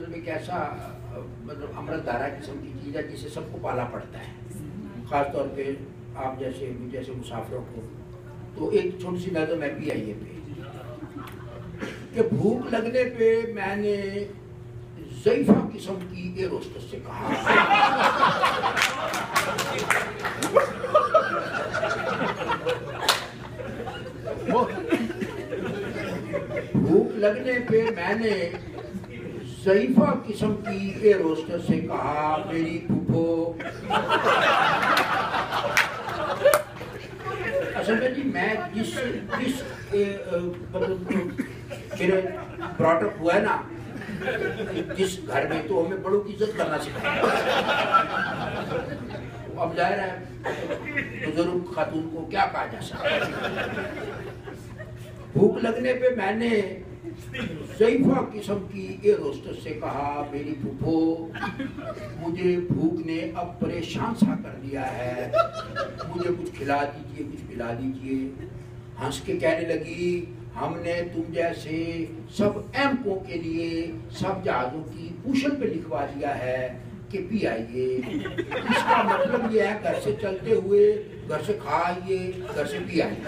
मतलब एक ऐसा मतलब अमृत धारा किस्म की चीज़ है जिसे सबको पाला पड़ता है, ख़ास तौर पे आप जैसे जैसे मुसाफिरों को। तो एक छोटी सी नज़र मैं भी आई है पे कि भूख लगने पे मैंने ज़ईफ़ा किस्म की एयर होस्टेस से कहा, भूख लगने पे मैंने ज़ईफ़ा किस्म की एयर होस्टेस से कहा, मेरी फूफो। असल में जी मैं जिस मतलब मेरे ब्रॉटअप हुआ है ना जिस घर में, तो हमें बड़ों की इज्जत करना सिखाया। अब जाहिर है बुजुर्ग खातून को क्या कहा जा सकता है। भूख लगने पे मैंने ज़ईफ़ा किस्म की एयर होस्टेस से कहा, मेरी फूफो मुझे भूख ने अब परेशान सा कर दिया है, मुझे कुछ खिला दीजिए, कुछ पिला दीजिए। हंस के कहने लगी, हमने तुम जैसे सब एम्पों के लिए सब जहाज़ों की पूछल पे लिखवा दिया है कि पी आइए। इसका मतलब ये है घर से चलते हुए घर से खा आइए, घर से पी आइए।